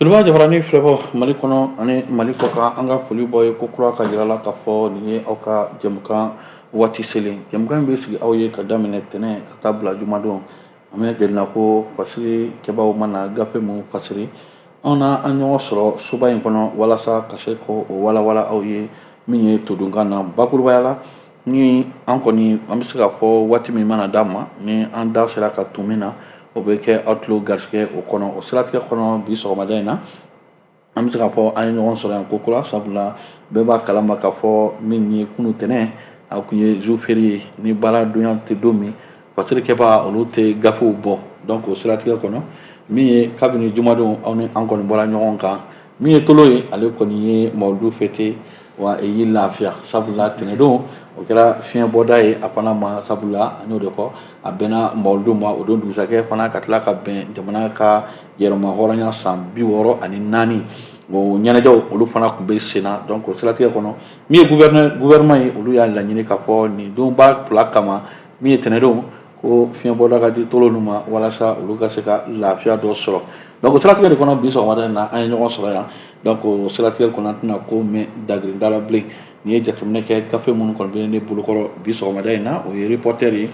Foliba jabarani filɛ bɔ Mali kɔnɔ ani Mali kɔkan an ka foli bɔ ye ko kura ka yira la k'a fɔ nin ye aw ka jɛmukan waati selen jɛmukan in bɛ sigi aw ye ka daminɛ tɛnɛn ka taa bila jumadon an bɛ delina ko fasiri kɛbaw mana gafe mun fasiri an na an ɲɔgɔn sɔrɔ soba in kɔnɔ walasa ka se ko o walawala aw ye min ye todunkan na bakurubaya la ni an kɔni an bɛ se k'a fɔ waati min mana d'an ma ni an da sera ka tun min na o bɛ kɛ aw tulo garisɛgɛ o kɔnɔ o siratigɛ kɔnɔ bi sɔgɔmada in na an bɛ se k'a fɔ an ye ɲɔgɔn sɔrɔ yan ko kura sabula bɛɛ b'a kalama k'a fɔ min ye kunu tɛnɛn a kun ye jour férié ye ni baara donya tɛ don min fasirikɛba olu tɛ gafew bɔ donc o siratigɛ kɔnɔ min ye kabini jumadon aw ni an kɔni bɔra ɲɔgɔn kan min ye tolo ye ale kɔni ye mawuludu fêté wa e y'i lafiya sabula tɛnɛndon o kɛra fiɲɛ bɔda ye a fana ma sabula an y'o de fɔ a bɛnna mawuludu ma o don dugusajɛ fana ka tila ka bɛn jamana ka yɛrɛma hɔrɔnya san 64 o ɲɛnajɛw olu fana tun bɛ sen na donc o siratigɛ kɔnɔ min ye gouvernement ye olu y'a laɲini k'a fɔ nin donba fila kama min ye tɛnɛndon ko fiɲɛ bɔda ka di tolo ninnu ma walasa olu ka se ka lafiya dɔ sɔrɔ donc o siratigɛ de kɔnɔ bi sɔgɔmada in na an ye ɲɔgɔn sɔrɔ yan donc o siratigɛ kɔnɔ an tɛna ko mɛn dagirinda la bilen nin ye jateminɛ kɛ gafe minnu kɔni bɛ ne bolokɔrɔ bi sɔgɔmada in na o ye reporter ye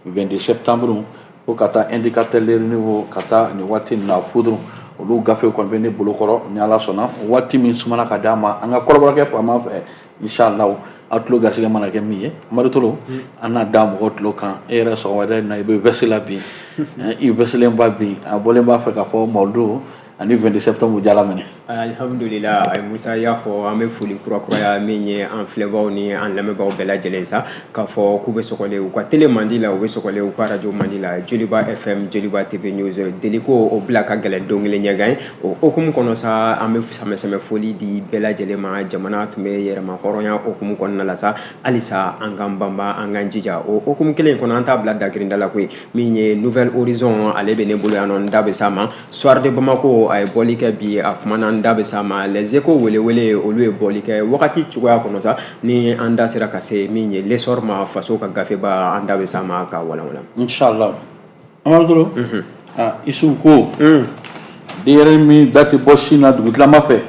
22 septembre ko ka taa indicateur de niveau ka taa nin waati nin na foudre olu gafe kɔni bɛ ne bolokɔrɔ ni ala sɔnna waati min sumana ka d'a ma an ka kɔrɔbɔrɔkɛ faama fɛ inchallah aw tulo garisɛgɛ mana kɛ min ye Amadu Tolo an n'a da mɔgɔ tulo kan e yɛrɛ sɔgɔmada in na i bɛ veste la bi i vestelenba bi a bɔlen b'a fɛ k'a fɔ mawuludu ani 22 septembre jala minɛ alhamdulillah ay Musa y'a fɔ an bɛ foli kurakuraya min ye an filɛbaw ni an lamɛnbaw bɛɛ lajɛlen sa k'a fɔ k'u bɛ sɔgɔlen u ka télé mandi la u bɛ sɔgɔlen u ka radio mandi la Joliba FM Joliba TV News deliko o bila ka gɛlɛn don kelen ɲɛgan o hukumu kɔnɔ sa an bɛ sɛmɛsɛmɛ foli di bɛɛ lajɛlen ma jamana tun bɛ yɛrɛma hɔrɔnya hukumu kɔnɔna la sa halisa an k'an banba an k'an jija o hukumu kelen kɔnɔ an t'a bila dagirinda la koyi min ye Nouvelle Horizon ale bɛ ne bolo yan nɔ n da bɛ s'a ma Soir de Bamako a ye bɔli kɛ bi a kumana n da bɛ s'a ma les échos welewele olu ye bɔli kɛ wagati cogoya kɔnɔ sa ni an da sera ka se min ye l'essor ma faso ka gafeba an da bɛ s'a ma ka walawala inchallah Amadu Tolo Isufu ko denyɛrɛnin min da tɛ bɔ sin na dugutilama fɛ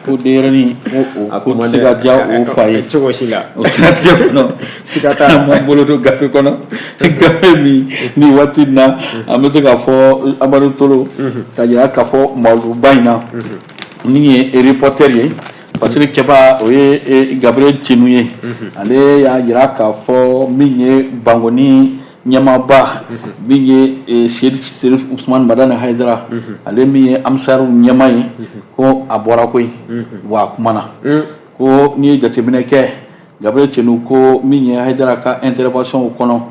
ko denyɛrɛnin ko tɛ se ka diya o fa ye cogo si la o siratigɛ kɔnɔ siga t'a la an b'an bolo don gafe kɔnɔ gafe min nin waati in na an bɛ se k'a fɔ Amadu Tolo ka yira k'a fɔ mawuluduba in na min ye reporter ye fasirikɛba o ye Gabriel Cenu ye ale y'a yira k'a fɔ min ye Bangoni ɲɛmaaba min ye Seyid Usumani Madani Hayidara ale min ye Amisaru ɲɛma ye ko a bɔra koyi wa a kumana ko n'i ye jateminɛ kɛ Gabriel Cenu ko min ye Hayidara ka intervention kɔnɔ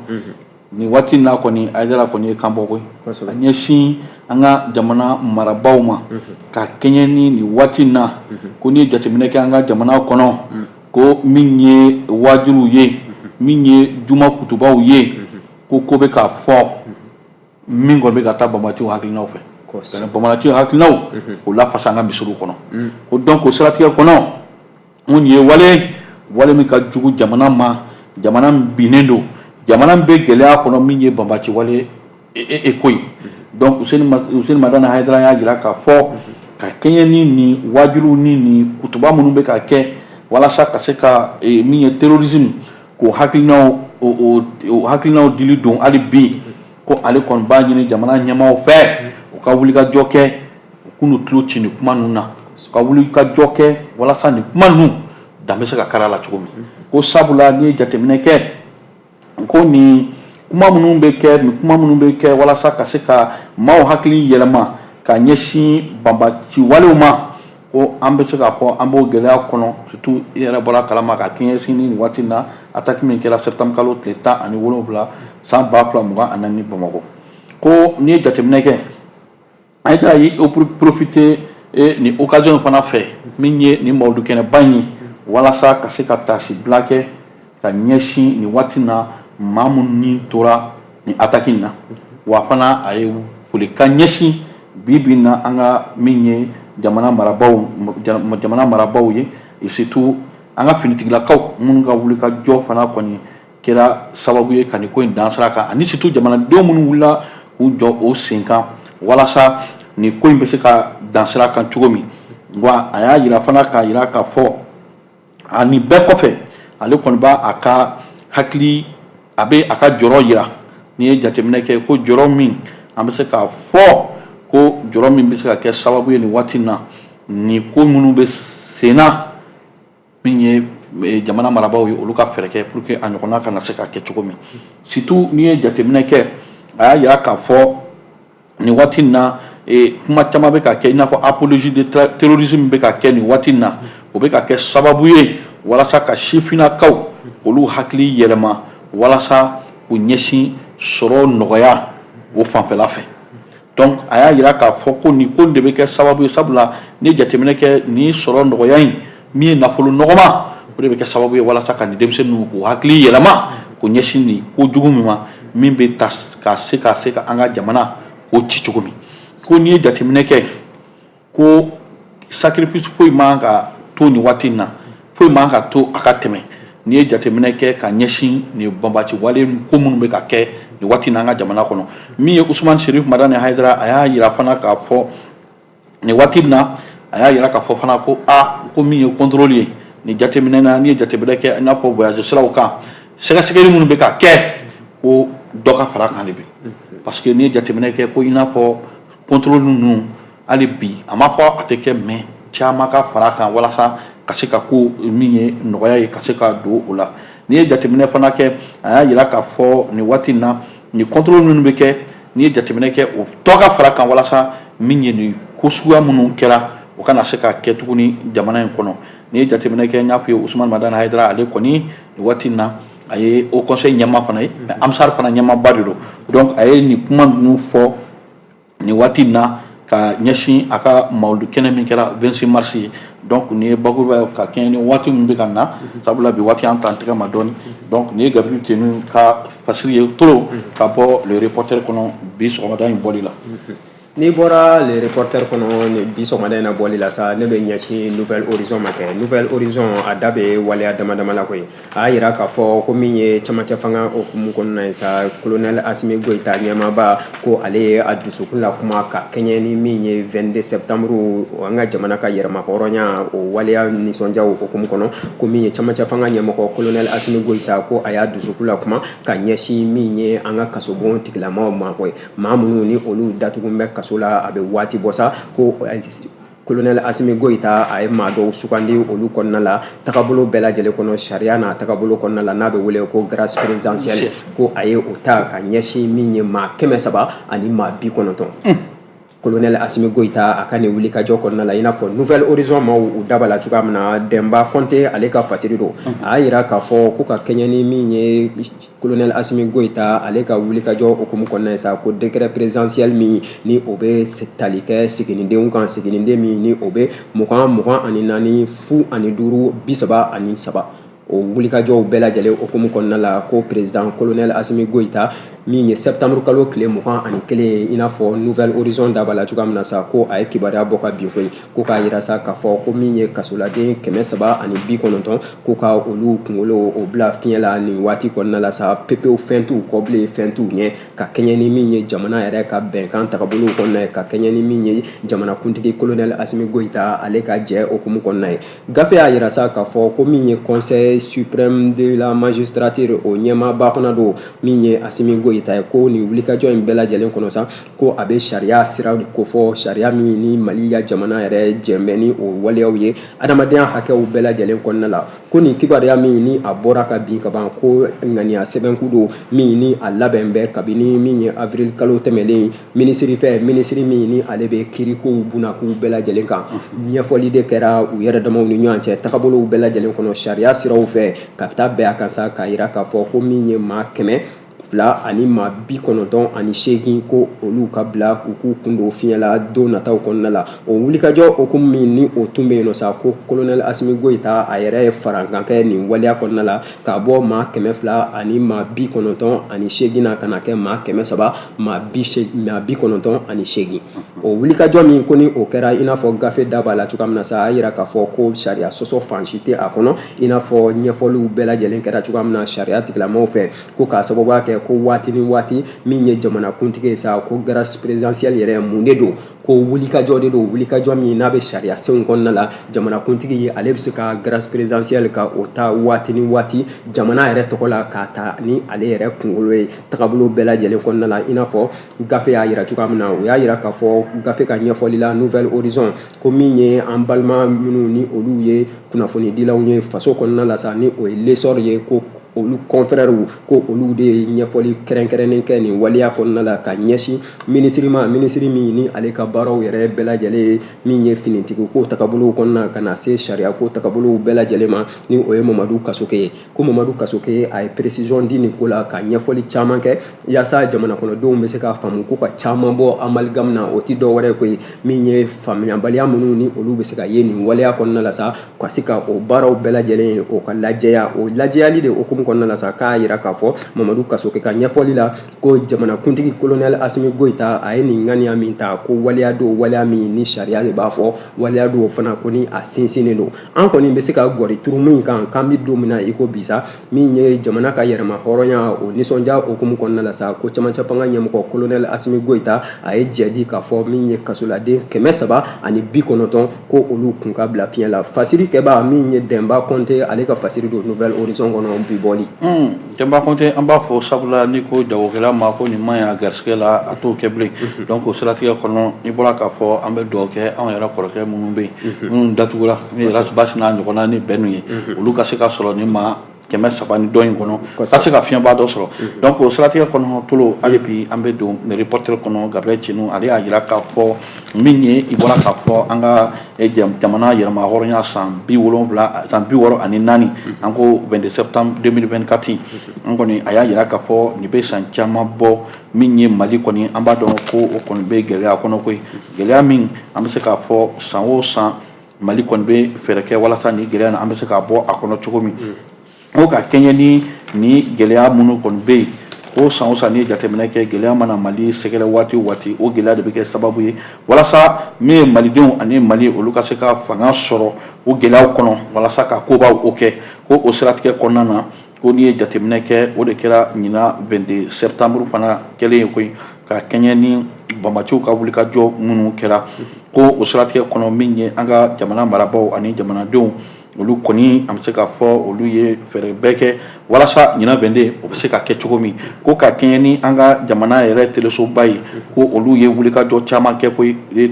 nin waati n'a kɔni Hayidara kɔni ye kan bɔ koyi a ɲɛsin an ka jamana marabaaw ma ka kɛɲɛ ni nin waati na ko n'i ye jateminɛ kɛ an ka jamana kɔnɔ ko min ye wajiruw ye min ye juma kutubaw ye ko bɛ k'a fɔ min kɔni bɛ ka taa bamanatiw hakilinaw fɛ bamanatiw hakilinaw o lafasa an ka misiriw kɔnɔ ko donc o siratigɛ kɔnɔ nin ye wale min ka jugu jamana ma jamana min binnen don jamana min bɛ gɛlɛya kɔnɔ min ye banbaci wale ko ye donc Useni Madani Hayidara y'a jira k'a fɔ ka kɛɲɛ ni nin wajiruw ni nin kutuba minnu bɛ ka kɛ walasa ka se ka min ye terrorisme k'o hakilinaw o hakilinaw dili don hali bi ko ale kɔni b'a ɲini jamana ɲɛmaaw fɛ u ka wuli ka jɔ kɛ u k'u tulo ci nin kuma ninnu na u ka wuli ka jɔ kɛ walasa nin kuma ninnu dan bɛ se ka kari a la cogo min ko sabula n'i ye jateminɛ kɛ ko nin kuma minnu bɛ kɛ walasa ka se ka maaw hakili yɛlɛma ka ɲɛsin banbaci walew ma ko an bɛ se k'a fɔ an b'o gɛlɛya kɔnɔ surtout i yɛrɛ bɔra kalama ka kɛɲɛsin ni nin waati in na attaque min kɛra septembre kalo tile 17 san 2024 Bamakɔ ko n'i ye jateminɛ kɛ Hayidara ye profiter nin occasion fana fɛ min ye nin mawuludu kɛnɛba in ye walasa ka se ka tasibila kɛ ka ɲɛsin nin waati in na maa minnu ni tora nin attaque in na wa fana a ye foli ka ɲɛsin bi na an ka min ye jamana marabaw ye et surtout an ka finitigilakaw minnu ka wuli ka jɔ fana kɔni kɛra sababu ye ka nin ko in dan sira kan ani surtout jamanadenw minnu wulila k'u jɔ o sen kan walasa ni ko in bɛ se ka dansira kan cogo min wa a y'a yira fana k'a yira k'a fɔ ani bɛɛ kɔfɛ ale kɔni b'a a ka hakili a bɛ a ka jɔyɔrɔ yira n'i ye jateminɛ kɛ ko jɔyɔrɔ min an bɛ se k'a fɔ ko jɔyɔrɔ min bɛ se ka kɛ sababu ye nin waati in na ni ko minnu bɛ sen na min ye jamana marabaaw ye olu ka fɛɛrɛ kɛ pour que a ɲɔgɔnna kana se ka kɛ cogo min surtout n'i ye jateminɛ kɛ a y'a yira k'a fɔ nin waati in na kuma caman bɛ ka kɛ i n'a fɔ apologie de terrorisme bɛ ka kɛ nin waati in na o bɛ ka kɛ sababu ye walasa ka sifinnakaw olu hakili yɛlɛma walasa u ɲɛsin sɔrɔ nɔgɔya o fanfɛla fɛ donc a y'a yira k'a fɔ ko nin ko de bɛ kɛ sababu ye sabula ni jateminɛ kɛ nin sɔrɔ nɔgɔya in min ye nafolo nɔgɔma o de bɛ kɛ sababu ye walasa ka nin denmisɛnninw k'u hakili yɛlɛma k'u ɲɛsin nin ko jugu min ma min bɛ ta ka se ka an ka jamana k'o ci cogo min ko n'i ye jateminɛ kɛ ko sacrifice foyi man ka to nin waati in na foyi man ka to a ka tɛmɛ n'i ye jateminɛ kɛ ka ɲɛsin nin banbaci wale ko minnu bɛ ka kɛ nin waati in na an ka jamana kɔnɔ min ye Usumani Serif Madani Hayidara a y'a yira fana k'a fɔ nin waati in na a y'a yira k'a fɔ fana ko ko min ye contrôle ye nin jateminɛ na n'i ye jateminɛ kɛ i n'a fɔ voyage siraw kan sɛgɛsɛgɛli minnu bɛ ka kɛ ko dɔ ka fara kan de bi parce que n'i ye jateminɛ kɛ ko i n'a fɔ contrôle ninnu hali bi a ma fɔ a tɛ kɛ mais caman ka fara kan walasa ka se ka ko min ye nɔgɔya ye ka se ka don o la n'i ye jateminɛ fana kɛ a y'a yira k'a fɔ nin waati in na nin contrôle minnu bɛ kɛ n'i ye jateminɛ kɛ o tɔ ka fara kan walasa min ye nin ko suguya minnu kɛra o kana se ka kɛ tuguni jamana in kɔnɔ n'i ye jateminɛ kɛ n y'a fɔ ye Usumani Madani Hayidara ale kɔni nin waati in na a ye o conseil ɲɛma fana ye mais Amsar fana ɲɛmaba de don donc a ye nin kuma ninnu fɔ nin waati in na ka ɲɛsin a ka mawulu kɛnɛ min kɛra 26 mars ye donc nin ye bakuruba ka kɛɲɛ ni waati min bɛ ka na sabula bi waati an t'an tɛgɛ ma dɔɔni donc nin ye Gabriel Tenu ka fasiri ye toro ka bɔ le reporter kɔnɔ bi sɔgɔmada in bɔli la. N'i bɔra le reporter kɔnɔ bi sɔgɔmada in na bɔli la sa ne bɛ ɲɛsin Nouvelle Horizon ma kɛ Nouvelle Horizon a da bɛ waleya damadama la koyi a y'a yira k'a fɔ ko min ye camancɛ fanga hukumu kɔnɔna ye sa colonel Asimi Goyita ɲɛmaaba ko ale ye a dusukun la kuma ka kɛɲɛ ni min ye 22 septembre an ka jamana ka yɛrɛma hɔrɔnya o waleya nisɔndiyaw hukumu kɔnɔ ko min ye camancɛ fanga ɲɛmɔgɔ colonel Asimi Goyita ko a y'a dusukun la kuma ka ɲɛsin min ye an ka kasobon tigilamaaw ma koyi maa minnu ni olu datugun bɛ kaso la a bɛ waati bɔ sa ko colonel Asimi Goyita a ye maa dɔw sugandi olu kɔnɔna la tagabolo bɛɛ lajɛlen kɔnɔ sariya n'a tagabolo kɔnɔna la n'a bɛ wele ko grâce présidentielle ko a ye o ta ka ɲɛsin min ye maa 300 ani maa 90 colonel Asimi Goyita a ka nin wulikajɔ kɔnɔna la i n'a fɔ Nouvelle Horizon maaw u daba la cogoya min na Demba Konte ale ka fasiri don a y'a yira k'a fɔ ko ka kɛɲɛ ni min ye colonel Asimi Goyita ale ka wulikajɔ hukumu kɔnɔna ye sa ko décret présidentiel min ni o bɛ tali kɛ siginidenw kan siginiden min ni o bɛ 24 fu ani 5 33 o wulikajɔw bɛɛ lajɛlen hukumu kɔnɔna la ko président colonel Asimi Goyita min ye septembre kalo tile 21 ye i n'a fɔ Nouvelle Horizon daba la cogoya min na sa ko a ye kibaruya bɔ ka bin koyi ko k'a yira sa k'a fɔ ko min ye kasoladen 390 ko ka olu kunkolo o bila fiɲɛ la nin waati kɔnɔna la sa pepewu fɛn t'u kɔ bilen fɛn t'u ɲɛ ka kɛɲɛ ni min ye jamana yɛrɛ ka bɛnkan tagabolo kɔnɔna ye ka kɛɲɛ ni min ye jamanakuntigi colonel Asimi Goyita ale ka jɛ hukumu kɔnɔna ye gafe y'a yira sa k'a fɔ ko min ye conseil suprême de la magistrature o ɲɛmaaba fana don min ye Asimi Goyita ye ko nin wulikajɔ in bɛɛ lajɛlen kɔnɔ sa ko a bɛ sariya siraw de ko fɔ sariya min ni Mali ya jamana yɛrɛ jɛnbɛ ni o waleyaw ye adamadenya hakɛw bɛɛ lajɛlen kɔnɔna la ko nin kibaruya min ni a bɔra ka bin ka ban ko ŋaniya sɛbɛnku don min ni a labɛn bɛ kabini min ye avril kalo tɛmɛlen minisiri fɛ minisiri min ni ale bɛ kiirikow bunakun bɛɛ lajɛlen kan ɲɛfɔli de kɛra u yɛrɛ damaw ni ɲɔgɔn cɛ tagabolow bɛɛ lajɛlen kɔnɔ sariya siraw fɛ ka taa bɛn a kan sa k'a yira k'a fɔ ko min ye maa 200 ani maa 98 ko olu ka bila u k'u kun don fiɲɛ la don nataw kɔnɔna la o wulikajɔ hukumu min ni o tun bɛ yen nɔ sa ko colonel Asimi Goyita a yɛrɛ ye farankan kɛ nin waleya kɔnɔna la k'a bɔ maa 200 ani maa 98 na ka na kɛ maa 300 maa 98 o wulikajɔ min ko ni o kɛra i n'a fɔ gafe da b'a la cogoya min na sa a yira k'a fɔ ko sariya sɔsɔ fan si tɛ a kɔnɔ i n'a fɔ ɲɛfɔliw bɛɛ lajɛlen kɛra cogoya min na sariya tigilamaaw fɛ ko k'a sababuya kɛ kɛ ko waati ni waati min ye jamana kuntigi sa ko grâce présidentielle yɛrɛ mun de don ko wulikajɔ de don wulikajɔ min n'a bɛ sariya senw kɔnɔna la jamana kuntigi ye ale bɛ se ka grâce présidentielle ka o ta waati ni waati jamana yɛrɛ tɔgɔ la k'a ta ni ale yɛrɛ kunkolo ye tagabolo bɛɛ lajɛlen kɔnɔna la i n'a fɔ gafe y'a yira cogoya min na o y'a yira k'a fɔ gafe ka ɲɛfɔli la nouvelle horizon ko min ye an balima minnu ni olu ye kunnafonidilaw ye faso kɔnɔna la sa ni o ye l'essor ye ko olu confrères ko olu de ye ɲɛfɔli kɛrɛnkɛrɛnnen kɛ nin waleya kɔnɔna la ka ɲɛsin ministre min ni ale ka baaraw yɛrɛ bɛɛ lajɛlen ye min ye finitigi ko tagabolow kɔnɔna ka na se sariya ko tagabolow bɛɛ lajɛlen ma ni o ye Mamadu Kasoke ye ko Mamadu Kasoke a ye précision di nin ko la ka ɲɛfɔli caman kɛ yaasa jamana kɔnɔdenw bɛ se ka faamu ko ka caman bɔ amalgame na o ti dɔ wɛrɛ koyi min ye faamuyabaliya minnu ni olu bɛ se ka ye nin waleya kɔnɔna la sa ka se ka o baaraw bɛɛ lajɛlen o ka lajɛya o lajɛyali de okumu kɔnɔna la sa k'a yira k'a fɔ Mamadu Kasoke ka ɲɛfɔli la ko jamana kuntigi colonel Asimi Goita a ye nin ŋaniya min ta ko waleya don waleya min ni sariya de b'a fɔ waleya don fana ko ni a sinsinnen don an kɔni bɛ se ka gɔri turu min kan k'an bɛ don min na i ko bi sa min ye jamana ka yɛrɛma hɔrɔnya o nisɔndiya okumu kɔnɔna la sa ko camancɛ fanga ɲɛmɔgɔ colonel Asimi Goita a ye jɛ di k'a fɔ min ye kasoladen 350 ko olu kun ka bila fiɲɛ la fasiri kɛba min ye Demba Konte ale ka fasiri don nouvelle horizon kɔnɔ bi bɔli Demba Konte an b'a fɔ sabula ni ko jagokɛla ma ko nin ma ɲi a garisɛgɛ la a t'o kɛ bilen donc o siratigɛ kɔnɔ i bɔra k'a fɔ an bɛ dugawu kɛ anw yɛrɛ kɔrɔkɛ minnu bɛ yen minnu datugura ni Basi n'a ɲɔgɔnna ni bɛnnu ye olu ka se ka sɔrɔ nin ma 300 ni dɔ in kɔnɔ ka se ka fiɲɛba dɔ sɔrɔ donc o siratigɛ kɔnɔ tolo hali bi an bɛ don reporter kɔnɔ Gabriel Cenu ale y'a jira k'a fɔ min ye i bɔra k'a fɔ an ka jamana yɛrɛma hɔrɔnya san 64 an ko 22 septembre 2024 an kɔni a y'a jira k'a fɔ nin bɛ san caman bɔ min ye Mali kɔni an b'a dɔn ko o kɔni bɛ gɛlɛya kɔnɔ koyi gɛlɛya min an bɛ se k'a fɔ san o san Mali kɔni bɛ fɛɛrɛ kɛ walasa nin gɛlɛya na an bɛ se k'a bɔ a kɔnɔ cogo min o ka kɛɲɛ ni gɛlɛya minnu kɔni bɛ yen o san o san ni jateminɛ kɛ gɛlɛya mana Mali sɛgɛrɛ waati o waati o gɛlɛya de bɛ kɛ sababu ye walasa min ye malidenw ani Mali olu ka se ka fanga sɔrɔ o gɛlɛyaw kɔnɔ walasa ka kobaw o kɛ ko o siratigɛ kɔnɔna na ko n'i ye jateminɛ kɛ o de kɛra ɲina 22 septembre fana kɛlen ye koyi ka kɛɲɛ ni Bambaciw ka wulikajɔ minnu kɛra ko o siratigɛ kɔnɔ min ye an ka jamana marabaaw ani jamanadenw olu kɔni an bɛ se k'a fɔ olu ye fɛɛrɛ bɛɛ kɛ walasa ɲina bɛnden o bɛ se ka kɛ cogo min ko ka kɛɲɛ ni an ka jamana yɛrɛ telesoba ye ko olu ye wulikajɔ caman kɛ ko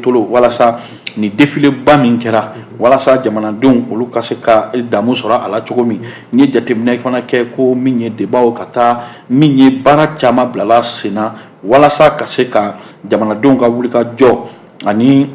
tolo walasa ni défileba min kɛra walasa jamanadenw olu ka se ka damu sɔrɔ a la cogo min ni ye jateminɛ fana kɛ ko min ye debaw ka taa min ye baara caman bilala sen na walasa ka se ka jamanadenw ka wulikajɔ ani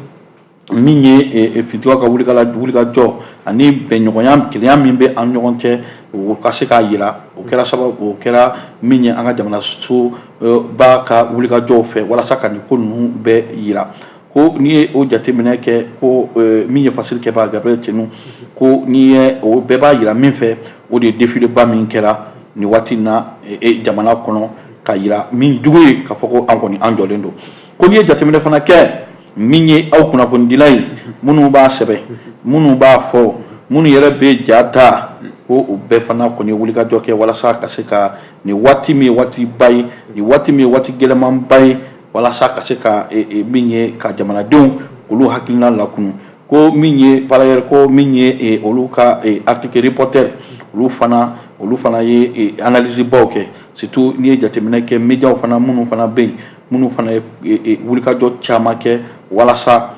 min ye finitigiw ka wulikajɔ ani bɛnɲɔgɔnya kelenya min bɛ an ɲɔgɔn cɛ o ka se k'a jira o kɛra sababu o kɛra min ye an ka jamana soba ka wulikajɔw fɛ walasa ka nin ko ninnu bɛɛ jira ko n'i ye o jateminɛ kɛ ko min ye fasiri kɛbaga Gabriel Cenu ko n'i ye o bɛɛ b'a jira min fɛ o de ye défileba min kɛra nin waati in na jamana kɔnɔ ka jira min jugu ye k'a fɔ ko an kɔni an jɔlen don ko n'i ye jateminɛ fana kɛ min ye aw kunnafonidila ye minnu b'a sɛbɛn minnu b'a fɔ minnu yɛrɛ bɛ ja ta ko o bɛɛ fana kɔni ye wulikajɔ kɛ walasa ka se ka nin waati min ye waatiba ye nin waati min ye waati gɛlɛmanba ye walasa ka se ka min ye ka jamanadenw olu hakilina lakunu ko min ye par ailleurs ko min ye olu ka article reporter olu fana ye analyse baw kɛ surtout n'i ye jateminɛ kɛ médiaw fana minnu fana bɛ yen minnu fana ye wulikajɔ caman kɛ walasa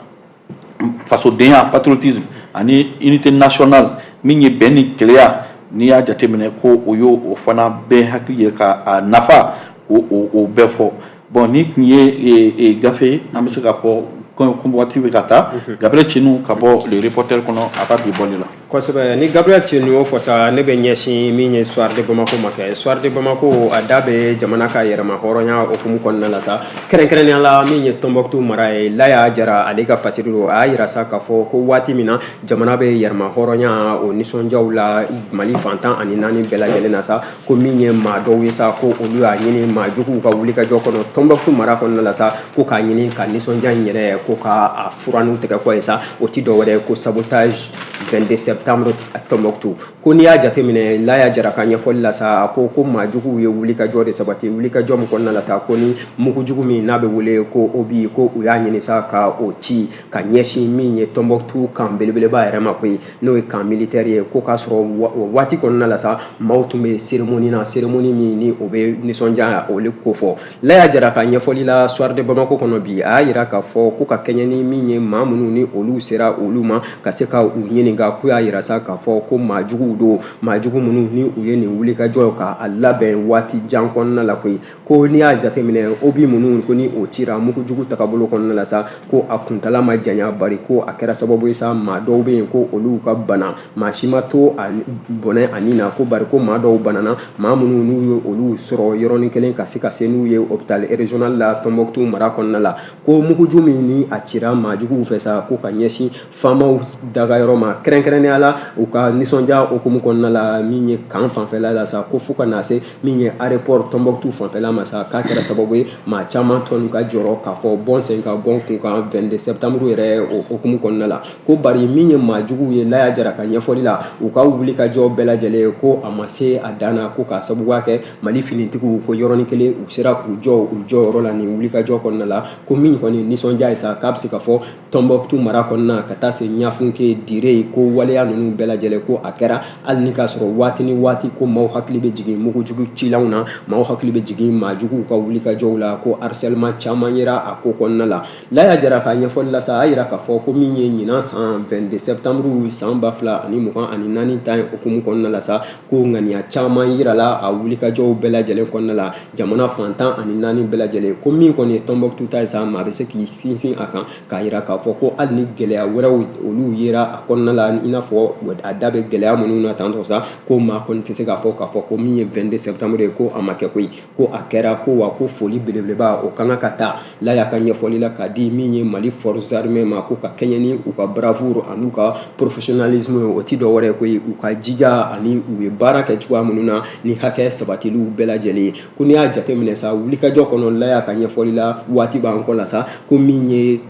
fasodenya patriotisme ani unité nationale min ye bɛn ni keleya n'i y'a jateminɛ ko o y'o fana bɛɛ hakili ye ka nafa o bɛɛ fɔ bon ni tun ye gafe an bɛ se k'a fɔ ko waati bɛ ka taa Gabriel Cenu ka bɔ le reporter kɔnɔ a ka bi bɔli la kosɛbɛ ni Gabriel Cenu y'o fɔ sa ne bɛ ɲɛsin min ye Soir de Bamako ma kɛ Soir de Bamako a da bɛ jamana ka yɛrɛma hɔrɔnya okumu kɔnɔna la sa kɛrɛnkɛrɛnnenya la min ye Tombouctou mara ye Laya Jara ale ka fasiri don a y'a yira sa k'a fɔ ko waati min na jamana bɛ yɛrɛma hɔrɔnya o nisɔndiyaw la Mali fantan ani naani bɛɛ lajɛlen na sa ko min ye maa dɔw ye sa ko olu y'a ɲini maa juguw ka wulikajɔ kɔnɔ Tombouctou mara kɔnɔna la sa ko k'a ɲini ka nisɔndiya in yɛrɛ ko ka a fura n'u tɛgɛ kɔ ye sa o ti dɔwɛrɛ ko sabotage 22 septembre à Tombouctou ko ni y'a jateminɛ la y'a jara ka ɲɛfɔli la sa ko maajugu ye wuli ka jɔ de sabati wuli ka jɔ min kɔnɔna la sa ko ni mugujugu min n'a bɛ wele ko Obi ko u y'a ɲini sa ka o ci ka ɲɛsin min ye Tombouctou kan belebeleba yɛrɛ ma koyi n'o ye kan militaire ye ko k'a sɔrɔ waati kɔnɔna la sa maaw tun bɛ cérémonie min ni o bɛ nisɔndiya olu ko fɔ la y'a jara ka ɲɛfɔli la soir de Bamako kɔnɔ bi a y'a jira k'a fɔ ko ka kɛɲɛ ni min ye maa minnu ni olu sera olu ma ka se ka u ɲininka k'u y'a jira sa k'a fɔ ko maajuguw don maajugu minnu ni u ye nin wuli ka jɔ ka a labɛn waati jan kɔnɔna la koyi ko n'i y'a jateminɛ Obi minnu ko ni o cira mugujugu tagabolo kɔnɔna la sa ko a kuntala ma janya bari ko a kɛra sababu ye sa maa dɔw bɛ yen ko olu ka bana maa si ma to a bɔnɛ a nin na ko bari ko maa dɔw banana maa minnu n'u ye olu sɔrɔ yɔrɔnin kelen ka se n'u ye hôpital régional la Tombouctou mara kɔnɔna la ko muguju min ni a cira maajuguw fɛ sa ko ka ɲɛsin faamaw dagayɔrɔ ma kɛrɛnkɛrɛnnenya la u ka nisɔndiya hukumu kɔnɔna la min ye kan fanfɛla la sa ko fo ka na se min ye aéroport Tombouctou fanfɛla ma sa k'a kɛra sababu ye maa caman tɔnu ka jɔrɔ k'a fɔ bɔn sen ka bɔn kun kan 22 septembre yɛrɛ o hukumu kɔnɔna la ko bari min ye maajuguw ye la y'a jara ka ɲɛfɔli la u ka wuli ka jɔ bɛɛ lajɛlen ko a ma se a dan na ko k'a sababuya kɛ Mali finitigiw ko yɔrɔnin kelen u sera k'u jɔ u jɔyɔrɔ la nin wuli ka jɔ kɔnɔna la ko min kɔni nisɔndiya ye sa k'a bɛ se ka fɔ Tombouctou mara kɔnɔna ka taa se Ɲafunke Dire ko waleya ninnu bɛɛ lajɛlen ko a kɛra hali ni k'a sɔrɔ waati ni waati ko maaw hakili bɛ jigin mugujugu cilanw na maaw hakili bɛ jigin maajuguw ka wuli ka jɔw la ko harcèlement caman yera a ko kɔnɔna la la y'a jara k'a ɲɛfɔli la sa a y'a jira k'a fɔ ko min ye ɲinan san 22 septembre san 2024 ta ye hukumu kɔnɔna la sa ko ŋaniya caman yirala a wuli ka jɔw bɛɛ lajɛlen kɔnɔna la jamana fantan ani 4 bɛɛ lajɛlen ko min kɔni ye Tombouctou ta ye sa maa bɛ se k'i sinsin a kan k'a jira k'a fɔ ko hali ni gɛlɛya wɛrɛw olu yera a kɔnɔna la i n'a fɔ a da bɛ gɛlɛya minnu na tantɔ sa ko maa kɔni tɛ se k'a fɔ ko min ye 22 septembre ye ko a ma kɛ koyi ko a kɛra ko wa ko foli belebeleba o kan ka taa la y'a ka ɲɛfɔli la k'a di min ye Mali forces armées ma ko ka kɛɲɛ ni u ka bravoure ani u ka professionnalisme o ti dɔ wɛrɛ koyi u ka jija ani u ye baara kɛ cogoya minnu na ni hakɛ sabatiliw bɛɛ lajɛlen ko n'i y'a jateminɛ sa wulikajɔ kɔnɔ la y'a ka ɲɛfɔli la waati b'an kɔ la sa ko min ye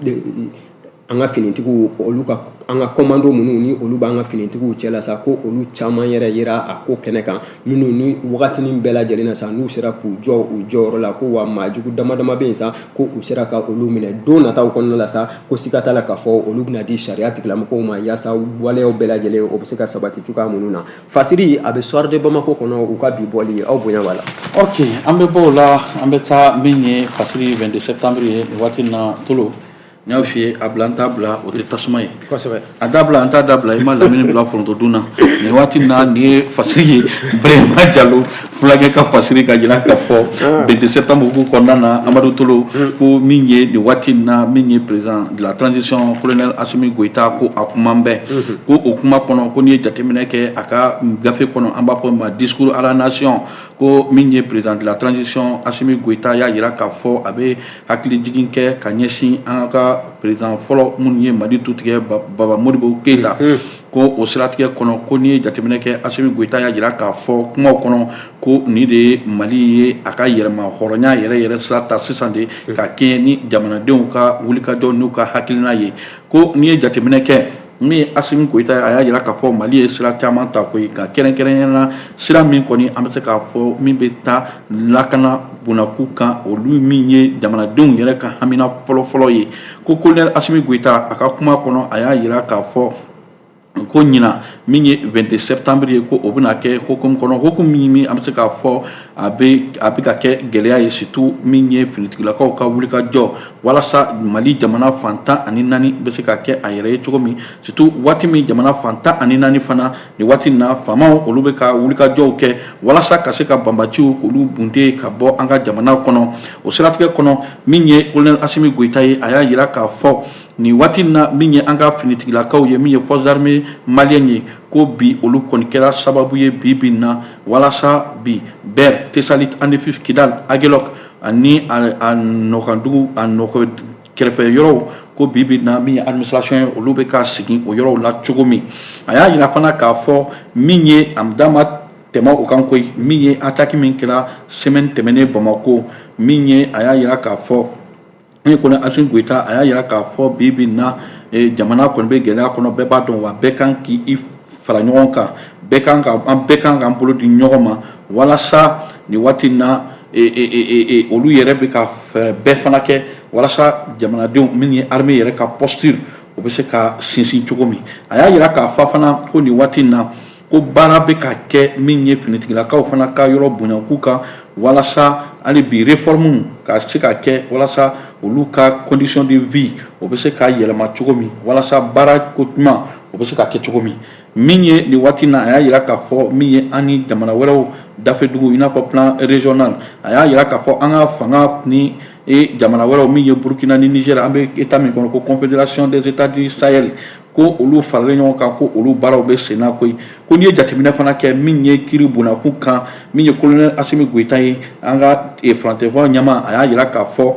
an ka finitigiw an ka commando minnu ni olu b'an ka finitigiw cɛla sa ko olu caman yɛrɛ yera a ko kɛnɛ kan minnu ni wagatinin bɛɛ lajɛlen na sa n'u sera k'u jɔ u jɔyɔrɔ la ko wa maajugu dama dama bɛ yen sa ko u sera ka olu minɛ don nataw kɔnɔna la sa ko siga t'a la k'a fɔ olu bɛna di sariya tigilamɔgɔw ma yaasa waleyaw bɛɛ lajɛlen o bɛ se ka sabati cogoya minnu na fasiri a bɛ soir de Bamako kɔnɔ u ka bi bɔli aw bonya b'a la. Ok an bɛ bɔ o la an bɛ taa min ye fasiri 22 septembre ye nin waati in na Tolo n y'a f'i ye a bila an t'a bila o tɛ tasuma ye a dabila an t'a dabila i ma lamini bila foronto dun na nin waati in na nin ye fasiri ye Brahima Diallo fulakɛ ka fasiri ka jira k'a fɔ 22 septembre ko kɔnɔna na Amadou Tolo ko min ye nin waati in na min ye président de la transition colonel Assimi Goïta ko a kuma bɛɛ ko o kuma kɔnɔ ko n'i ye jateminɛ kɛ a ka gafe kɔnɔ an b'a fɔ ma discours à la nation ko min ye président de la transition Assimi Goïta y'a jira k'a fɔ a bɛ hakili jigin kɛ ka ɲɛsin an ka président fɔlɔ minnu ye Mali tutigɛ Baba Modibo Keita ko o siratigɛ kɔnɔ ko n'i ye jateminɛ kɛ Assimi Goïta y'a jira k'a fɔ kumaw kɔnɔ ko nin de ye Mali ye a ka yɛrɛma hɔrɔnya yɛrɛ sira ta sisan de ka kɛɲɛ ni jamanadenw ka wulikajɔ n'u ka hakilina ye ko n'i ye jateminɛ kɛ min ye Assimi Goïta a y'a jira k'a fɔ Mali ye sira caman ta koyi ka kɛrɛnkɛrɛnnenya sira min kɔni an bɛ se k'a fɔ min bɛ taa lakana bunakun kan olu min ye jamanadenw yɛrɛ ka hamina fɔlɔfɔlɔ ye ko colonel Assimi Goïta a ka kuma kɔnɔ a y'a jira k'a fɔ ko ɲina min ye 22 septembre ye ko o bɛna kɛ hukumu kɔnɔ hukumu min an bɛ se k'a fɔ a bɛ ka kɛ gɛlɛya ye surtout min ye finitigilakaw ka wulikajɔ walasa Mali jamana fantan ani 4 bɛ se ka kɛ a yɛrɛ ye cogo min surtout waati min jamana fantan ani 4 fana nin waati in na faamaw olu bɛ ka wulikajɔw kɛ walasa ka se ka banbaciw k'olu bunte ka bɔ an ka jamana kɔnɔ o siratigɛ kɔnɔ min ye colonel Assimi Goïta ye a y'a jira k'a fɔ nin waati in na min ye an ka finitigilakaw ye min ye forces armées maliennes ye ko bi olu kɔni kɛra sababu ye bi na walasa bi Ber Tesalit Andefif Kidal Aguelok ani a nɔkandugu a nɔkɔ kɛrɛfɛ yɔrɔw ko bi na min ye administration ye olu bɛ ka sigi o yɔrɔw la cogo min a y'a jira fana k'a fɔ min ye Amdama tɛmɛ o kan koyi min ye attaque min kɛra semaine tɛmɛnen Bamako min ye a y'a jira k'a fɔ ni kɔni Assimi Goïta a y'a jira k'a fɔ bi na jamana kɔni bɛ gɛlɛya kɔnɔ bɛɛ b'a dɔn wa bɛɛ kan k'i fara ɲɔgɔn kan an bɛɛ kan k'an bolo di ɲɔgɔn ma walasa nin waati in na olu yɛrɛ bɛ ka fɛɛrɛ bɛɛ fana kɛ walasa jamanadenw min ye armée yɛrɛ ka posture o bɛ se ka sinsin cogo min a y'a jira k'a fɔ fana ko nin waati in na ko baara bɛ ka kɛ min ye finitigilakaw fana ka yɔrɔ bonyaku kan walasa hali bi réforme ka se ka kɛ walasa olu ka condition de vie o bɛ se ka yɛlɛma cogo min walasa baara ko tuma o bɛ se ka kɛ cogo min ye nin waati in na a y'a jira k'a fɔ min ye an ni jamana wɛrɛw dafɛdugu i n'a fɔ plan régional a y'a jira k'a fɔ an ka fanga ni jamana wɛrɛw min ye Burkina ni Niger an bɛ état min kɔnɔ ko confédération des états du Sahel ko olu faralen ɲɔgɔn kan ko olu baaraw bɛ sen na koyi ko n'i ye jateminɛ fana kɛ min ye kiri bonakun kan min ye colonel Assimi Goïta ye an ka faransɛfɔ ɲɛma a y'a jira k'a fɔ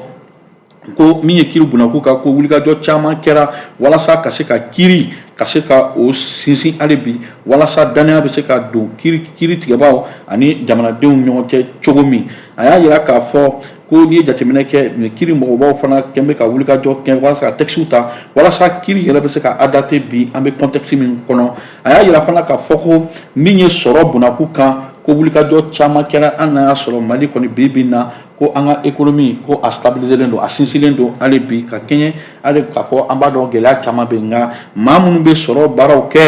ko min ye kiri bonakun kan ko wulikajɔ caman kɛra walasa ka se ka kiri ka se ka o sinsin hali bi walasa danaya bɛ se ka don kiri tigɛbaaw ani jamanadenw ɲɔgɔn cɛ cogo min a y'a jira k'a fɔ ko n'i ye jateminɛ kɛ nin kiri mɔgɔbaw fana kɛn bɛ ka wulikajɔ kɛ walasa ka texte ta walasa kiri yɛrɛ bɛ se ka adapter bi an bɛ contexte min kɔnɔ a y'a jira fana k'a fɔ ko min ye sɔrɔ bonakun kan ko wulikajɔ caman kɛra an na y'a sɔrɔ Mali kɔni bi na ko an ka économie ko a stabiliseren don a sinsilen don hali bi ka kɛɲɛ hali k'a fɔ an b'a dɔn gɛlɛya caman bɛ nka maa minnu bɛ sɔrɔ baaraw kɛ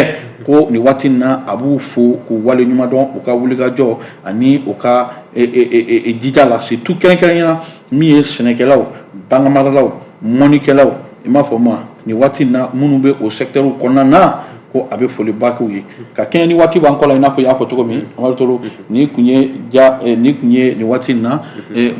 ko nin waati in na a b'u fo k'u wale ɲuman dɔn u ka wulikajɔ ani u ka jija la surtout kɛrɛnkɛrɛnnenya min ye sɛnɛkɛlaw baganmaralaw mɔnikɛlaw i m'a fɔ ma nin waati in na minnu bɛ o secteur kɔnɔna na ko a bɛ foliba k'u ye ka kɛɲɛ ni waati b'an kɔ la i n'a fɔ i y'a fɔ cogo min Amadu Tolo nin kun ye nin waati in na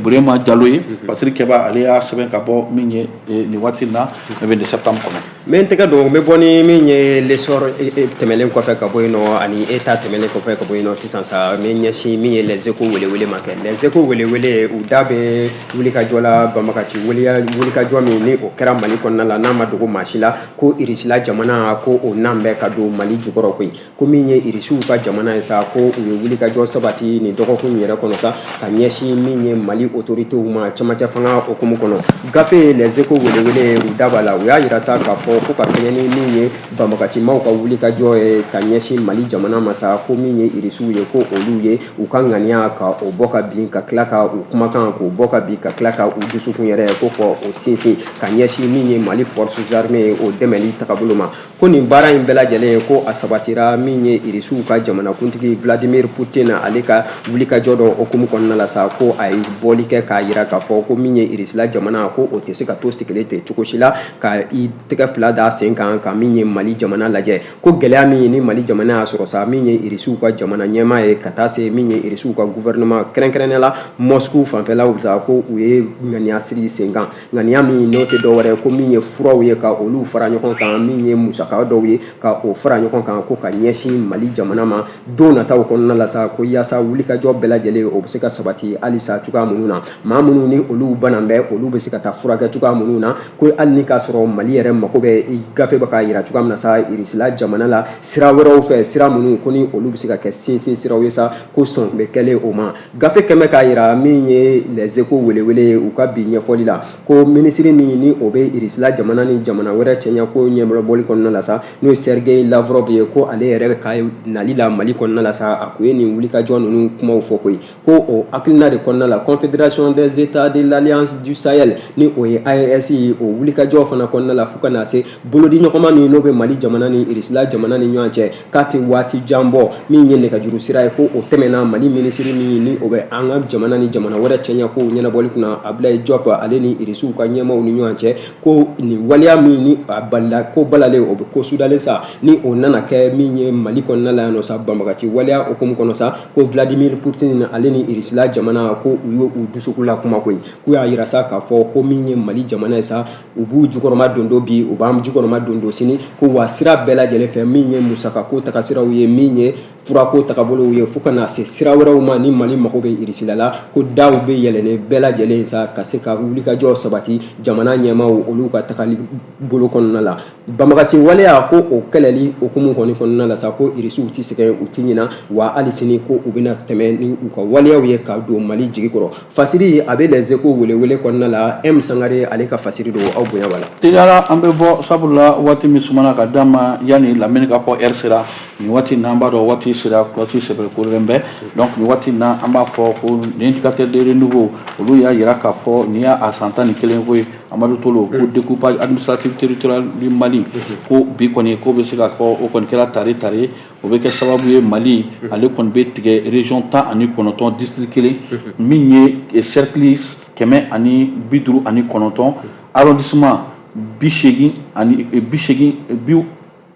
Burema Jalo ye Patrik Keba ale y'a sɛbɛn ka bɔ min ye nin waati in na 22 septembre kɔnɔ. N bɛ n tɛgɛ don n bɛ bɔ ni min ye l'essor tɛmɛlen kɔfɛ ka bɔ yen nɔ ani état tɛmɛlen kɔfɛ ka bɔ yen nɔ sisan sa n bɛ ɲɛsin min ye les échos welewele ma kɛ les échos welewele u da bɛ wulikajɔ la banbagaci wulikajɔ min ni o kɛra Mali kɔnɔna la n'a ma dogo maa si la ko Irisila jamana ko o nan bɛ ka don Mali jukɔrɔ koyi ko min ye Irisiw ka jamana ye sa ko u ye wulikajɔ sabati nin dɔgɔkun yɛrɛ kɔnɔ sa ka ɲɛsin min ye Mali autorités ma camancɛ fanga hukumu kɔnɔ gafe les échos welewele u da b'a la u y'a jira sa k'a fɔ ko ka kɛɲɛ ni min ye banbagacimaw ka wulikajɔ ye ka ɲɛsin Mali jamana ma sa ko min ye Irisiw ye ko olu ye u ka ŋaniya ka o bɔ ka bin ka tila ka u kumakan k'o bɔ ka bin ka tila ka u dusukun yɛrɛ ko fɔ o sinsin ka ɲɛsin min ye Mali forces armées o dɛmɛli tagabolo ma ko nin baara in bɛɛ lajɛlen ko a sabatira min ye Irisiw ka jamanakuntigi Vladimir Putin ale ka wulikajɔ dɔ hukumu kɔnɔna la sa ko a ye bɔli kɛ k'a jira k'a fɔ ko min ye Irisila jamana ko o tɛ se ka to sigilen ten cogo si la ka i tɛgɛ fila da sen kan ka min ye Mali jamana lajɛ ko gɛlɛya min ye ni Mali jamana y'a sɔrɔ sa min ye Irisiw ka jamana ɲɛmaa ye ka taa se min ye Irisiw ka gouvernement kɛrɛnkɛrɛnnen la Moscou fanfɛlaw sa ko u ye ŋaniya siri sen kan ŋaniya min n'o tɛ dɔwɛrɛ ko min ye furaw ye ka olu fara ɲɔgɔn kan min ye musaka dɔw ye ka o fara ɲɔgɔn kan ko ka ɲɛsin Mali jamana ma don nataw kɔnɔna la sa ko yaasa wulikajɔ bɛɛ lajɛlen o bɛ se ka sabati halisa cogoya minnu na maa minnu ni olu banan bɛ olu bɛ se ka taa furakɛ cogoya minnu na ko hali ni k'a sɔrɔ Mali yɛrɛ mako bɛ gafe bɛ k'a jira cogoya min na sa Irisila jamana la sira wɛrɛw fɛ sira minnu ko ni olu bɛ se ka kɛ sinsin siraw ye sa ko sɔn bɛ kɛlen o ma gafe kɛmɛ k'a jira min ye les échos welewele u ka bi ɲɛfɔli la ko minisiri min ni o bɛ Irisila jamana ni jamana wɛrɛ cɛɲa ko ɲɛmɔgɔbɔli kɔnɔna la sa n'o ye Sergei Lavrov ye ko ale yɛrɛ ka nali la Mali kɔnɔna la sa a kun ye nin wulikajɔ ninnu kumaw fɔ koyi ko o hakilina de kɔnɔna la Confédération des États de l'Alliance du Sahel ni o ye AES ye o wulikajɔ fana kɔnɔna la fo ka na se bolodi ɲɔgɔnma min n'o bɛ Mali jamana ni Irisila jamana ni ɲɔgɔn cɛ k'a tɛ waati jan bɔ min ye nɛgɛjuru sira ye ko o tɛmɛna Mali minisiri min ni o bɛ an ka jamana ni jamana wɛrɛ cɛɲa ko ɲɛnabɔli kunna Ablaye Diop ale ni Irisiw ka ɲɛmaaw ni ɲɔgɔn cɛ ko nin waleya min ni a balila ko balalen o bɛ ko sudalen sa ni o nana kɛ min ye Mali kɔnɔna la yan nɔ sa banbagaci waleya hukumu kɔnɔ sa ko Vladimir Putin ale ni Irisila jamana ko u ye u dusukun la kuma koyi k'u y'a jira sa k'a fɔ ko min ye Mali jamana ye sa u b'u jukɔrɔma dondo bi u b'an jukɔrɔma dondo sini ko wa sira bɛɛ lajɛlen fɛ min ye musakako tagasiraw ye min ye furako tagabolow ye fo ka na se sira wɛrɛw ma ni Mali mago bɛ Irisila la ko daw bɛ yɛlɛnnen bɛɛ lajɛlen sa ka se ka wulikajɔ sabati jamana ɲɛmaaw olu ka tagali bolo kɔnɔna la banbagaci waleya waleya ko o kɛlɛli okumu kɔni kɔnɔna la sa ko irisiw ti sɛgɛn u ti ɲina wa hali sini ko u bɛna tɛmɛ ni u ka waleyaw ye ka don Mali jigi kɔrɔ. Fasiri a bɛ Les Echos welewele kɔnɔna la M Sangare ale ka fasiri don aw bonya wala. Teliyala an bɛ bɔ sabula waati min sumana ka d'a ma yanni lamini ka fɔ heure sera nin waati in na an b'a dɔn waati sera waati sɛbɛkolen bɛ donc nin waati in na an b'a fɔ ko l'indicateur de renouveau olu y'a yira k'a fɔ nin y'a a san 11 ko ye Amadou Tolo ko découpage administratif territorial du Mali ko bi kɔni ko bɛ se ka fɔ o kɔni kɛra tare o bɛ kɛ sababu ye Mali ale kɔni bɛ tigɛ région 19 district kelen min ye cercle 159 arrondissement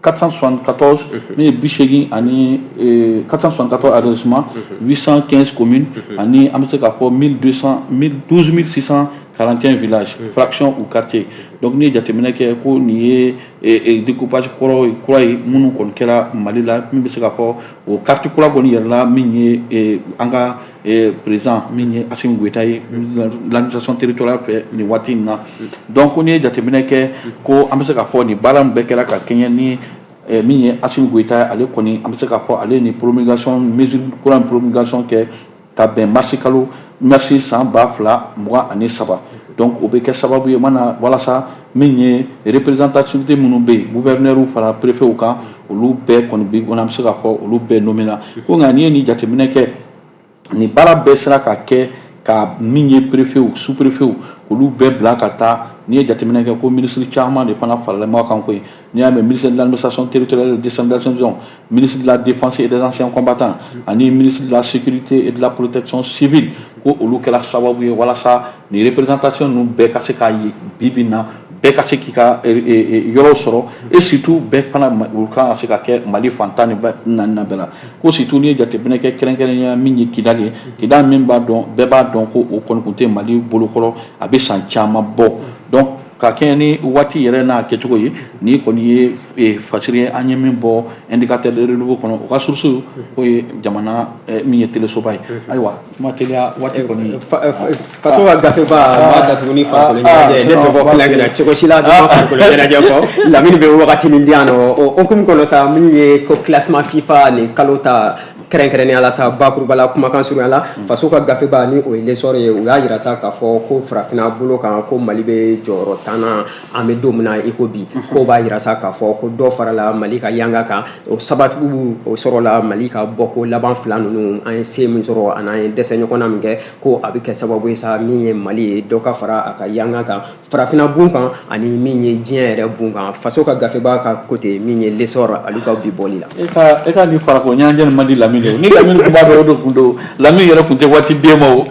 474 mais 474 arrondissements 815 communes ani an bɛ se k'a fɔ 12 641 villages fractions ou quartiers donc ni jateminɛ kɛ ko nin ye découpage kura ye minnu kɔni kɛra Mali la min bɛ se k'a fɔ o carte kura kɔni yɛrɛ la min ye an ka président min ye Assimi Goïta ye l'administration territoriale fɛ nin waati in na donc ni ye jateminɛ kɛ ko an bɛ se k'a fɔ nin baara min bɛɛ kɛra ka kɛɲɛ ni min ye Assimi Goïta ale kɔni an bɛ se k'a fɔ ale ni promulgation mesure kura ni promulgation kɛ ka bɛn mars san 2023 donc o bɛ kɛ sababu ye mana walasa min ye représentativité minnu bɛ yen gouverneur fara préfet kan olu bɛɛ kɔni bi an bɛ se k'a fɔ olu bɛɛ nommé la ko nka n'i ye nin jateminɛ kɛ nin baara bɛɛ sera ka kɛ ka min ye préfet sous préfet olu bɛɛ bila ka taa n'i ye jateminɛ kɛ ko ministre caman de fana faralen b'a kan koyi n'i y'a mɛn ministre de l'administration territoriale et de décentralisation ministre de la défense et des anciens combattants ani ministre de la sécurité et de la protection civile ko olu kɛra sababu ye walasa nin représentation ninnu bɛɛ ka se k'a ye bi bi in na bɛɛ ka se k'i ka yɔrɔ sɔrɔ et surtout bɛɛ fana olu kan ka se ka kɛ Mali fan 14 bɛɛ la ko surtout n'i ye jateminɛ kɛ kɛrɛnkɛrɛnnenya min ye Kidali ye Kidali min b'a dɔn bɛɛ b'a dɔn ko o kɔni tun tɛ Mali bolokɔrɔ a bɛ san caman bɔ donc ka kɛɲɛ ni waati yɛrɛ n'a kɛcogo ye ni kɔni ye fasiri ye an ye min bɔ indicateur de renouveau kɔnɔ o ka source o ye jamana min ye telesoba ye ayiwa kuma teliya waati kɔni faso ka gafe ba b'a datugu ni farikolo ɲɛnajɛ ne tɛ bɔ kulonkɛ la cogo si la ne ma farikolo ɲɛnajɛ fɔ Lamini bɛ wagati min di yan nɔ o hukumu kɔnɔ sa min ye ko classement FIFA ni kalo ta kɛrɛnkɛrɛnnenya la sa bakuruba la kumakan surunya la faso ka gafe ba ni o ye l'essor ye o y'a yira sa k'a fɔ ko farafinna bolo kan ko Mali bɛ jɔyɔrɔ 10 na an bɛ don min na i ko bi ko b'a yira sa k'a fɔ ko dɔ farala Mali ka yanga kan o sabatigiw o sɔrɔla Mali ka bɔ ko laban fila ninnu an ye se min sɔrɔ ani an ye dɛsɛ ɲɔgɔnna min kɛ ko a bɛ kɛ sababu ye sa min ye Mali ye dɔ ka fara a ka yanga kan farafinna bun kan ani min ye diɲɛ yɛrɛ bun kan faso ka gafe ba ka côté min ye l'essor alu ka bi bɔli la e ka ni farafo ɲɛnajɛ man di Lamini ni Lamini tun b'a dɔn o de tun don Lamini yɛrɛ tun tɛ waati den ma o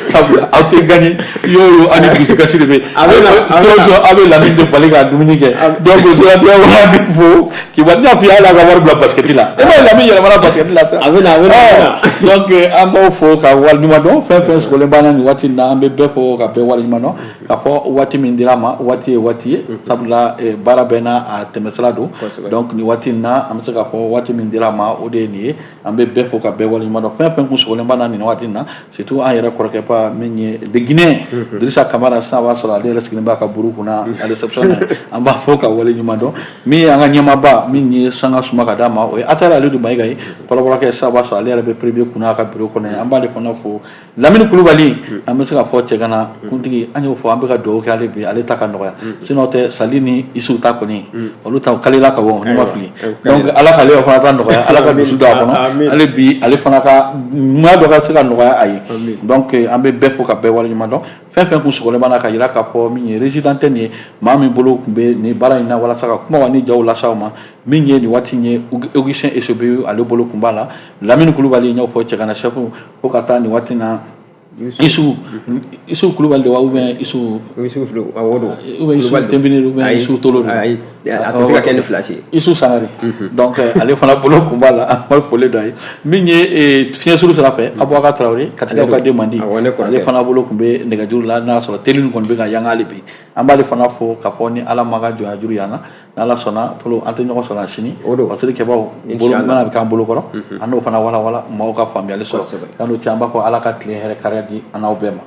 sabula aw tɛ gagné yo ani dusukasi de bɛ a bɛ Lamini de bali ka dumuni kɛ donc o sera tɛ wala bi fo k'i ba n'a fɔ yala ka wari bila basket la e b'a Lamini yɛlɛmana basket la sa a bɛ na donc an b'aw fo ka waleɲuman dɔn fɛn fɛn sɔgɔlen b'an na nin waati in na an bɛ bɛɛ fo ka bɛɛ waleɲuman dɔn k'a fɔ waati min dira ma waati ye waati ye sabula baara bɛɛ n'a a tɛmɛsira don donc nin waati in na an bɛ se k'a fɔ waati min dira ma o de ye nin ye an bɛ bɛɛ fo ka bɛɛ waleɲuman dɔn fɛn fɛn kun sɔgɔlen b'an na nin waati in na surtout an yɛrɛ kɔrɔkɛba min ye de Guinée Dirisa Kamara sisan b'a sɔrɔ ale yɛrɛ sigilen b'a ka buru kunna à réception an b'a fɔ ka waleɲuman dɔn min ye an ka ɲɛmaaba min ye sanga suma ka d'a ma o ye Atara Alidu Mayiga ye kɔrɔbɔrɔkɛ sisan b'a sɔrɔ ale yɛrɛ bɛ premier kunna a ka bureau kɔnɔ an b'ale fana fo Lamini Kulubali an bɛ se ka fɔ cɛ kana kuntigi an y'o fɔ an bɛ ka dugawu kɛ ale bi ale ta ka nɔgɔya sinon tɛ Sali ni Isu ta kɔni olu ta kalela ka bɔ ni ma fili donc ala k'ale fana ta nɔgɔya ala ka dusu don a kɔnɔ ale bi ale fana ka maa dɔ ka se ka nɔgɔya a ye donc an bɛ bɛɛ fo ka bɛɛ waleɲuman dɔn fɛn fɛn kun sɔgɔlen b'a la ka yira k'a fɔ min ye régie d'antenne ye maa min bolo tun bɛ nin baara in na walasa ka kuma wa ni jaw lase aw ma min ye nin waati in ye Augustin Esobe ale bolo tun b'a la Lamini Kulubali n y'o fɔ cɛ kana chef ko ka taa nin waati in na Isu Kulubali de wa ou bien Isu Awodo ou bien Isu Tembini ou bien Isu Tolo a tɛ se ka kɛ ni fila si Isu Sangare donc ale fana bolo tun b'a la an b'a foli dɔ ye min ye fiɲɛsuru sira fɛ Aboubacar Traoré Katikaw ka den man di ale fana bolo tun bɛ nɛgɛjuru la n'a sɔrɔ teli nin kɔni bɛ ka yanga ale bi an b'ale fana fɔ k'a fɔ ni ala ma ka jɔnya juru yan na n'ala sɔnna Tolo an tɛ ɲɔgɔn sɔrɔ sini parce que kɛbaw bolo mana bɛ k'an bolo kɔrɔ an n'o fana wala wala maaw ka faamuyali sɔrɔ yan'o cɛ an b'a fɔ ala ka tile hɛrɛ kariya di an n'aw bɛɛ ma